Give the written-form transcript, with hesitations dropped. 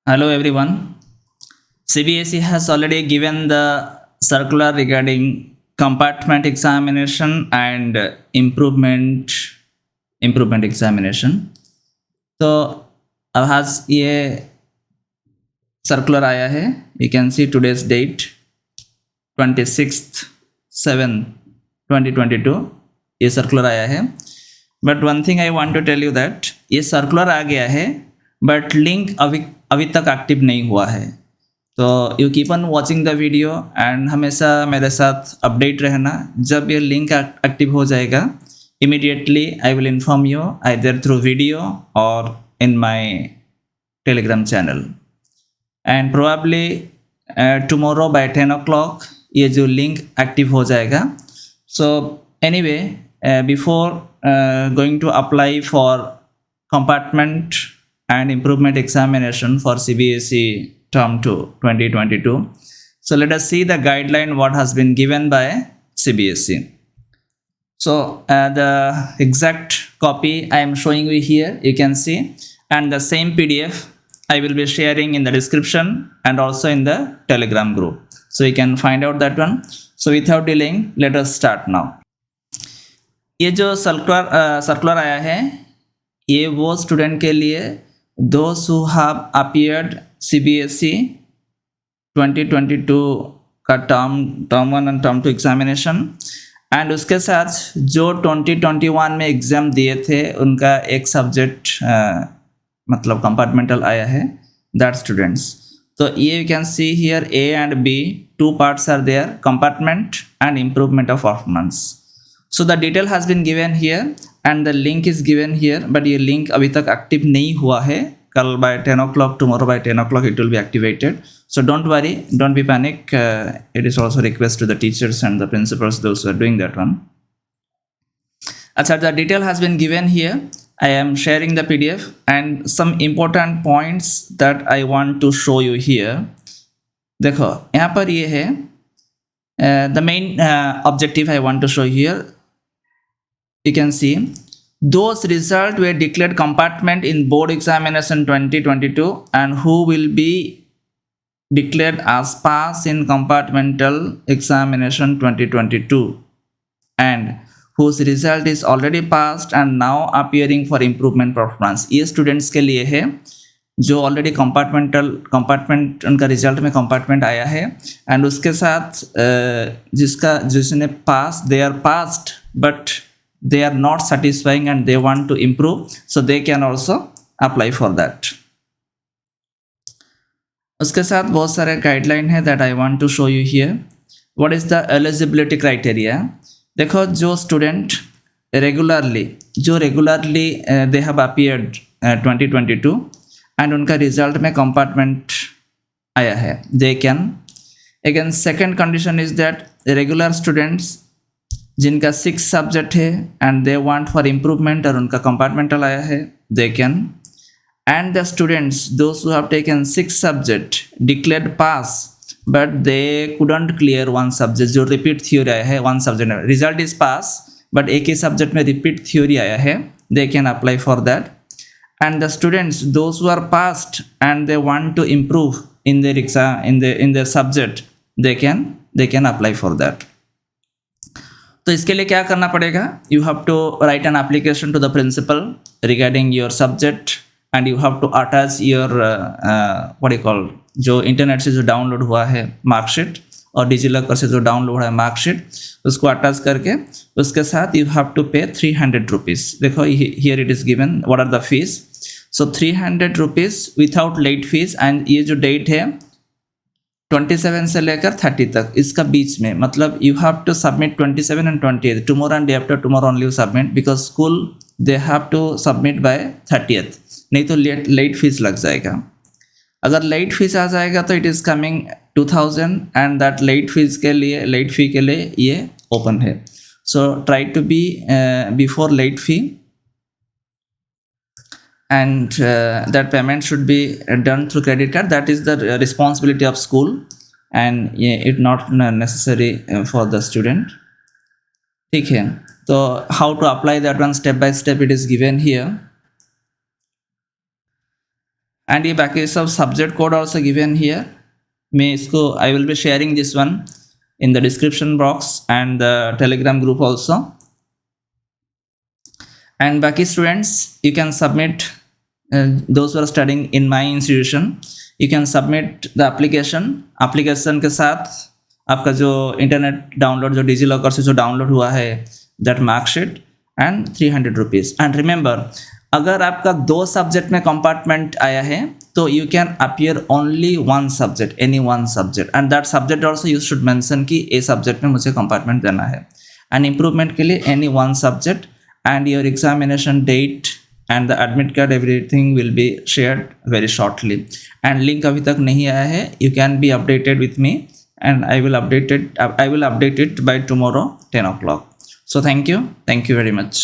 Hello everyone. CBSE has already given the circular regarding compartment examination and improvement examination. तो अब आज ये circular आया है. You can see today's date 26/7/2022 ये सर्कुलर आया है. But one thing I want to tell you that ये सर्कुलर आ गया है बट लिंक अभी तक एक्टिव नहीं हुआ है. तो you keep on watching the video and हमेशा मेरे साथ अपडेट रहना. जब ये लिंक एक्टिव हो जाएगा immediately I will inform you either through video और in my Telegram channel and probably tomorrow by 10 o'clock ये जो लिंक एक्टिव हो जाएगा. So anyway before going to apply for compartment and improvement examination for CBSE term 2 2022. So let us see the guideline what has been given by CBSE. So the exact copy I am showing you here, you can see, and the same PDF I will be sharing in the description and also in the Telegram group. So you can find out that one. So without delaying, let us start now. ये जो circular आया है ये वो student के लिए those who have appeared CBSE 2022 का term 1 और टर्म 2 एग्जामिनेशन एंड उसके साथ जो 2021 में एग्ज़ाम दिए थे उनका एक सब्जेक्ट मतलब कंपार्टमेंटल आया है दैट स्टूडेंट्स. तो ये you can see here A and B, two parts are there, compartment and improvement of performance. So the detail has been given here and the link is given here, but ये link अभी तक active नहीं हुआ है. कल by 10 o'clock, tomorrow by 10 o'clock it will be activated. So don't worry, don't be panic. It is also request to the teachers and the principals, those who are doing that one. अच्छा, the detail has been given here. I am sharing the PDF and some important points that I want to show you here. देखो यहाँ पर ये है the main objective I want to show here. You can see those results were declared compartment in board examination 2022 and who will be declared as pass in compartmental examination 2022 and whose result is already passed and now appearing for improvement performance. ये students के लिए है जो already compartment उनका result में compartment आया है एंड उसके साथ जिसने pass they are passed but they are not satisfying and they want to improve, so they can also apply for that. उसके साथ बहुत सारे गाइडलाइन है that I want to show you here. What is the eligibility criteria? देखो जो student regularly they have appeared 2022 and उनका result में compartment आया है they can. Again second condition is that regular students जिनका 6 सब्जेक्ट है and they want for improvement और उनका कंपार्टमेंटल आया है they can. And the students those who have taken 6 subject declared pass but they couldn't clear 1 subject. जो repeat theory आया है 1 subject में रिजल्ट इज पास बट एक ही सब्जेक्ट में रिपीट थ्योरी आया है they can apply for that. And the students those who are passed and they want to improve in their exam in their subject they can apply for that. तो इसके लिए क्या करना पड़ेगा? You have to write an application to the principal regarding your subject and you have to attach your what you call जो internet से जो download हुआ है मार्कशीट और डिजिलॉकर से जो डाउनलोड हुआ है मार्कशीट उसको अटैच करके उसके साथ यू हैव टू पे 300 रुपीज़. देखो here it is given what are the fees. So 300 rupees without late fees and ये जो डेट है 27 से लेकर 30 तक इसका बीच में मतलब you have to submit 27 and 28 tomorrow and day after tomorrow only you submit because school they have to submit by 30th. नहीं तो लेट फीस लग जाएगा. अगर लेट फीस आ जाएगा तो it is coming 2000 and that late fee के लिए ये ओपन है. So try to be before late fee and that payment should be done through credit card. That is the responsibility of school and it not necessary for the student. ठीक है. So how to apply that one step by step it is given here. And ये बाकी सब subject code also given here. मैं इसको I will be sharing this one in the description box and the telegram group also. And baki students, you can submit, those who are studying in my institution, you can submit the application के साथ आपका जो internet download, जो DigiLocker से जो download हुआ है, that marksheet and 300 rupees. And remember, अगर आपका 2 सब्जेक्ट में कंपार्टमेंट आया है तो you can appear only 1 subject, any 1 subject, and that subject also you should mention कि ए सब्जेक्ट में मुझे कंपार्टमेंट देना है. एंड इम्प्रूवमेंट के लिए any 1 subject, and your examination date and the admit card everything will be shared very shortly. And link अभी तक नहीं आया है, you can be updated with me and I will update it by tomorrow 10 o'clock. So thank you very much.